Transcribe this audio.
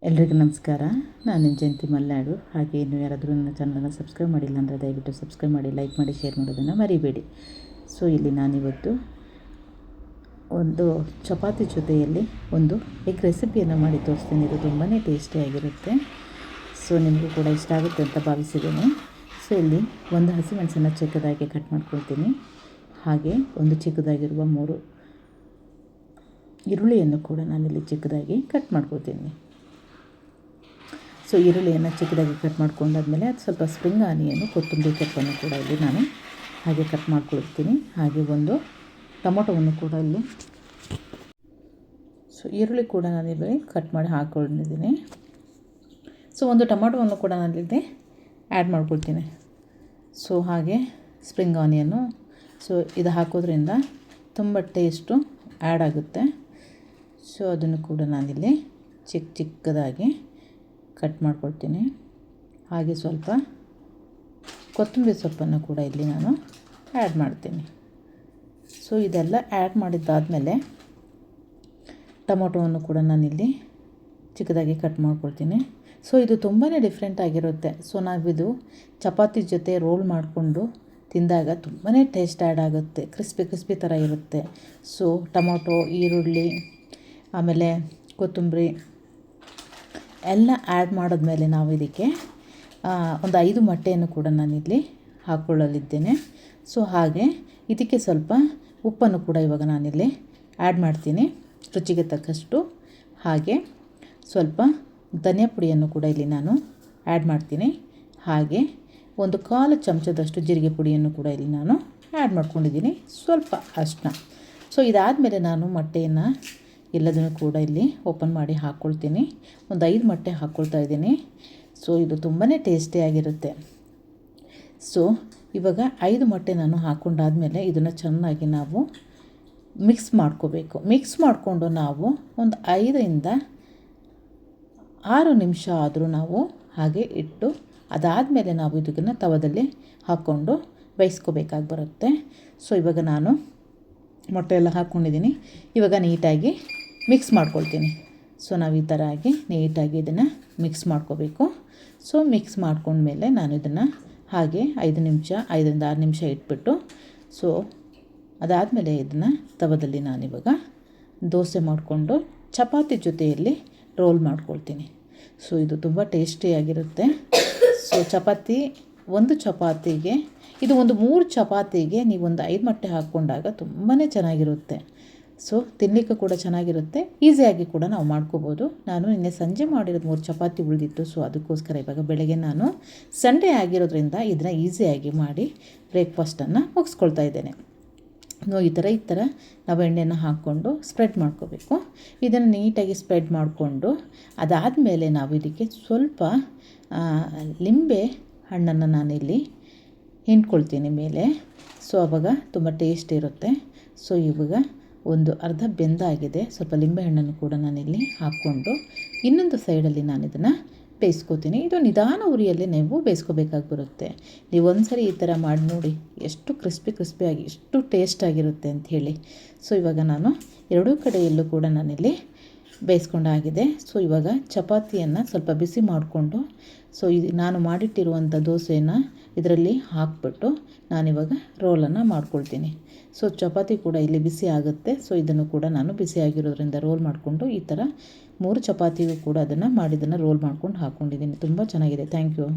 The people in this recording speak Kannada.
ಎಲ್ರಿಗೂ ನಮಸ್ಕಾರ. ನಾನು ನಿಮ್ಮ ಜಯಂತಿ ಮಲ್ನಾಡು. ಹಾಗೆ ಇನ್ನೂ ಯಾರಾದರೂ ನನ್ನ ಚಾನಲನ್ನು ಸಬ್ಸ್ಕ್ರೈಬ್ ಮಾಡಿಲ್ಲ ಅಂದರೆ ದಯವಿಟ್ಟು ಸಬ್ಸ್ಕ್ರೈಬ್ ಮಾಡಿ, ಲೈಕ್ ಮಾಡಿ, ಶೇರ್ ಮಾಡೋದನ್ನು ಮರಿಬೇಡಿ. ಸೊ ಇಲ್ಲಿ ನಾನಿವತ್ತು ಒಂದು ಚಪಾತಿ ಜೊತೆಯಲ್ಲಿ ಒಂದು ಎಗ್ ರೆಸಿಪಿಯನ್ನು ಮಾಡಿ ತೋರಿಸ್ತೀನಿ. ಇದು ತುಂಬಾ ಟೇಸ್ಟಿಯಾಗಿರುತ್ತೆ. ಸೊ ನಿಮಗೂ ಕೂಡ ಇಷ್ಟ ಆಗುತ್ತೆ ಅಂತ ಭಾವಿಸಿದ್ದೇನೆ. ಸೊ ಇಲ್ಲಿ ಒಂದು ಹಸಿಮೆಣಸನ್ನು ಚಿಕ್ಕದಾಗಿ ಕಟ್ ಮಾಡ್ಕೊಳ್ತೀನಿ. ಹಾಗೆ ಒಂದು ಚಿಕ್ಕದಾಗಿರುವ 3 ಈರುಳ್ಳಿಯನ್ನು ಕೂಡ ನಾನಿಲ್ಲಿ ಚಿಕ್ಕದಾಗಿ ಕಟ್ ಮಾಡ್ಕೊಳ್ತೀನಿ. ಸೊ ಈರುಳ್ಳಿಯನ್ನು ಚಿಕ್ಕದಾಗಿ ಕಟ್ ಮಾಡ್ಕೊಂಡಾದ್ಮೇಲೆ ಅದು ಸ್ವಲ್ಪ ಸ್ಪ್ರಿಂಗ್ ಆನಿಯನ್ನು, ಕೊತ್ತಂಬರಿ ಸೊಪ್ಪನ್ನು ಕೂಡ ಇಲ್ಲಿ ನಾನು ಹಾಗೆ ಕಟ್ ಮಾಡ್ಕೊಳ್ತೀನಿ. ಹಾಗೆ ಒಂದು ಟೊಮೊಟೊವನ್ನು ಕೂಡ ಇಲ್ಲಿ, ಸೊ ಈರುಳ್ಳಿ ಕೂಡ ನಾನಿಲ್ಲಿ ಕಟ್ ಮಾಡಿ ಹಾಕ್ಕೊಂಡಿದ್ದೀನಿ. ಸೊ ಒಂದು ಟೊಮೊಟೊವನ್ನು ಕೂಡ ನಾನಿಲ್ಲಿ ಆ್ಯಡ್ ಮಾಡ್ಕೊಳ್ತೀನಿ. ಸೊ ಹಾಗೆ ಸ್ಪ್ರಿಂಗ್ ಆನಿಯನ್ನು, ಸೊ ಇದು ಹಾಕೋದ್ರಿಂದ ತುಂಬ ಟೇಸ್ಟು ಆ್ಯಡ್ ಆಗುತ್ತೆ. ಸೊ ಅದನ್ನು ಕೂಡ ನಾನಿಲ್ಲಿ ಚಿಕ್ಕದಾಗಿ ಕಟ್ ಮಾಡ್ಕೊಳ್ತೀನಿ. ಹಾಗೆ ಸ್ವಲ್ಪ ಕೊತ್ತಂಬರಿ ಸೊಪ್ಪನ್ನು ಕೂಡ ಇಲ್ಲಿ ನಾನು ಆ್ಯಡ್ ಮಾಡ್ತೀನಿ. ಸೊ ಇದೆಲ್ಲ ಆ್ಯಡ್ ಮಾಡಿದ್ದಾದಮೇಲೆ ಟೊಮೊಟೊವನ್ನು ಕೂಡ ನಾನಿಲ್ಲಿ ಚಿಕ್ಕದಾಗಿ ಕಟ್ ಮಾಡ್ಕೊಳ್ತೀನಿ. ಸೊ ಇದು ತುಂಬಾ ಡಿಫ್ರೆಂಟ್ ಆಗಿರುತ್ತೆ. ಸೊ ನಾವಿದು ಚಪಾತಿ ಜೊತೆ ರೋಲ್ ಮಾಡಿಕೊಂಡು ತಿಂದಾಗ ತುಂಬಾ ಟೇಸ್ಟ್ ಆ್ಯಡ್ ಆಗುತ್ತೆ. ಕ್ರಿಸ್ಪಿ ಥರ ಇರುತ್ತೆ. ಸೊ ಟೊಮೊಟೊ, ಈರುಳ್ಳಿ, ಆಮೇಲೆ ಕೊತ್ತಂಬರಿ ಎಲ್ಲ ಆ್ಯಡ್ ಮಾಡಿದ್ಮೇಲೆ ನಾವು ಇದಕ್ಕೆ ಒಂದು 5 ಮೊಟ್ಟೆಯನ್ನು ಕೂಡ ನಾನಿಲ್ಲಿ ಹಾಕ್ಕೊಳ್ಳಲಿದ್ದೇನೆ. ಸೊ ಹಾಗೆ ಇದಕ್ಕೆ ಸ್ವಲ್ಪ ಉಪ್ಪನ್ನು ಕೂಡ ಇವಾಗ ನಾನಿಲ್ಲಿ ಆ್ಯಡ್ ಮಾಡ್ತೀನಿ, ರುಚಿಗೆ ತಕ್ಕಷ್ಟು. ಹಾಗೆ ಸ್ವಲ್ಪ ಧನಿಯಾ ಪುಡಿಯನ್ನು ಕೂಡ ಇಲ್ಲಿ ನಾನು ಆ್ಯಡ್ ಮಾಡ್ತೀನಿ. ಹಾಗೆ ಒಂದು 1/4 ಚಮಚದಷ್ಟು ಜೀರಿಗೆ ಪುಡಿಯನ್ನು ಕೂಡ ಇಲ್ಲಿ ನಾನು ಆ್ಯಡ್ ಮಾಡ್ಕೊಂಡಿದ್ದೀನಿ, ಸ್ವಲ್ಪ ಅರಿಶಿನ. ಸೊ ಇದಾದಮೇಲೆ ನಾನು ಮೊಟ್ಟೆಯನ್ನು ಎಲ್ಲದನ್ನು ಕೂಡ ಇಲ್ಲಿ ಓಪನ್ ಮಾಡಿ ಹಾಕ್ಕೊಳ್ತೀನಿ. ಒಂದು 5 ಮೊಟ್ಟೆ ಹಾಕ್ಕೊಳ್ತಾ ಇದ್ದೀನಿ. ಸೊ ಇದು ತುಂಬಾ ಟೇಸ್ಟಿಯಾಗಿರುತ್ತೆ. ಸೊ ಇವಾಗ 5 ಮೊಟ್ಟೆ ನಾನು ಹಾಕ್ಕೊಂಡಾದ್ಮೇಲೆ ಇದನ್ನು ಚೆನ್ನಾಗಿ ನಾವು ಮಿಕ್ಸ್ ಮಾಡ್ಕೋಬೇಕು. ಮಿಕ್ಸ್ ಮಾಡಿಕೊಂಡು ನಾವು ಒಂದು 5ರಿಂದ 6 ನಿಮಿಷ ಆದರೂ ನಾವು ಹಾಗೆ ಇಟ್ಟು, ಅದಾದಮೇಲೆ ನಾವು ಇದನ್ನು ತವದಲ್ಲಿ ಹಾಕ್ಕೊಂಡು ಬೇಯಿಸ್ಕೋಬೇಕಾಗಿ ಬರುತ್ತೆ. ಸೊ ಇವಾಗ ನಾನು ಮೊಟ್ಟೆ ಎಲ್ಲ ಹಾಕ್ಕೊಂಡಿದ್ದೀನಿ. ಇವಾಗ ನೀಟಾಗಿ ಮಿಕ್ಸ್ ಮಾಡ್ಕೊಳ್ತೀನಿ. ಸೊ ನಾವು ಈ ಥರ ಆಗಿ ನೀಟಾಗಿ ಇದನ್ನು ಮಿಕ್ಸ್ ಮಾಡ್ಕೋಬೇಕು. ಸೊ ಮಿಕ್ಸ್ ಮಾಡ್ಕೊಂಡ್ಮೇಲೆ ನಾನು ಇದನ್ನು ಹಾಗೆ 5ರಿಂದ 6 ನಿಮಿಷ ಇಟ್ಬಿಟ್ಟು, ಸೊ ಅದಾದಮೇಲೆ ಇದನ್ನು ತವದಲ್ಲಿ ನಾನಿವಾಗ ದೋಸೆ ಮಾಡಿಕೊಂಡು ಚಪಾತಿ ಜೊತೆಯಲ್ಲಿ ರೋಲ್ ಮಾಡ್ಕೊಳ್ತೀನಿ. ಸೊ ಇದು ತುಂಬ ಟೇಸ್ಟಿಯಾಗಿರುತ್ತೆ. ಸೊ ಒಂದು ಚಪಾತಿಗೆ ಇದು ಒಂದು 3 ಚಪಾತಿಗೆ ನೀವು ಒಂದು 5 ಮೊಟ್ಟೆ ಹಾಕ್ಕೊಂಡಾಗ ತುಂಬಾ ಚೆನ್ನಾಗಿರುತ್ತೆ. ಸೊ ತಿನ್ನಲಿಕ್ಕೆ ಕೂಡ ಚೆನ್ನಾಗಿರುತ್ತೆ, ಈಸಿಯಾಗಿ ಕೂಡ ನಾವು ಮಾಡ್ಕೋಬೋದು. ನಾನು ನಿನ್ನೆ ಸಂಜೆ ಮಾಡಿರೋದು 3 ಚಪಾತಿ ಉಳಿದಿತ್ತು. ಸೊ ಅದಕ್ಕೋಸ್ಕರ ಇವಾಗ ಬೆಳಗ್ಗೆ ನಾನು ಸಂಡೇ ಆಗಿರೋದ್ರಿಂದ ಇದನ್ನು ಈಸಿಯಾಗಿ ಮಾಡಿ ಬ್ರೇಕ್ಫಾಸ್ಟನ್ನು ಮುಗಿಸ್ಕೊಳ್ತಾ ಇದ್ದೇನೆ. ಈ ಥರ ನಾವು ಎಣ್ಣೆನ ಹಾಕ್ಕೊಂಡು ಸ್ಪ್ರೆಡ್ ಮಾಡ್ಕೋಬೇಕು. ಇದನ್ನು ನೀಟಾಗಿ ಸ್ಪ್ರೆಡ್ ಮಾಡಿಕೊಂಡು ಅದಾದಮೇಲೆ ನಾವು ಇದಕ್ಕೆ ಸ್ವಲ್ಪ ಲಿಂಬೆ ಹಣ್ಣನ್ನು ನಾನಿಲ್ಲಿ ಹಿಂಡ್ಕೊಳ್ತೀನಿ ಮೇಲೆ. ಸೊ ಆವಾಗ ತುಂಬ ಟೇಸ್ಟ್ ಇರುತ್ತೆ. ಸೊ ಇವಾಗ ಒಂದು ಅರ್ಧ ಬೆಂದಾಗಿದೆ. ಸ್ವಲ್ಪ ಲಿಂಬೆಹಣ್ಣನ್ನು ಕೂಡ ನಾನಿಲ್ಲಿ ಹಾಕ್ಕೊಂಡು ಇನ್ನೊಂದು ಸೈಡಲ್ಲಿ ನಾನು ಇದನ್ನು ಬೇಯಿಸ್ಕೋತೀನಿ. ಇದು ನಿಧಾನ ಉರಿಯಲ್ಲಿ ನೀವು ಬೇಯಿಸ್ಕೋಬೇಕಾಗಿ ಬರುತ್ತೆ. ನೀವು ಒಂದ್ಸರಿ ಈ ಥರ ಮಾಡಿ ನೋಡಿ, ಎಷ್ಟು ಕ್ರಿಸ್ಪಿಯಾಗಿ ಎಷ್ಟು ಟೇಸ್ಟಾಗಿರುತ್ತೆ ಅಂಥೇಳಿ. ಸೊ ಇವಾಗ ನಾನು 2 ಕಡೆಯಲ್ಲೂ ಕೂಡ ನಾನಿಲ್ಲಿ ಬೇಯಿಸ್ಕೊಂಡಾಗಿದೆ. ಸೊ ಇವಾಗ ಚಪಾತಿಯನ್ನು ಸ್ವಲ್ಪ ಬಿಸಿ ಮಾಡಿಕೊಂಡು, ಸೊ ಇದು ನಾನು ಮಾಡಿಟ್ಟಿರುವಂಥ ದೋಸೆಯನ್ನು ಇದರಲ್ಲಿ ಹಾಕ್ಬಿಟ್ಟು ನಾನಿವಾಗ ರೋಲನ್ನು ಮಾಡ್ಕೊಳ್ತೀನಿ. ಸೊ ಚಪಾತಿ ಕೂಡ ಇಲ್ಲಿ ಬಿಸಿ ಆಗುತ್ತೆ. ಸೊ ಇದನ್ನು ಕೂಡ ನಾನು ಬಿಸಿಯಾಗಿರೋದ್ರಿಂದ ರೋಲ್ ಮಾಡಿಕೊಂಡು ಈ ಥರ 3 ಚಪಾತಿಗೂ ಕೂಡ ಅದನ್ನು ರೋಲ್ ಮಾಡ್ಕೊಂಡು ಹಾಕ್ಕೊಂಡಿದ್ದೀನಿ. ತುಂಬ ಚೆನ್ನಾಗಿದೆ. Thank you.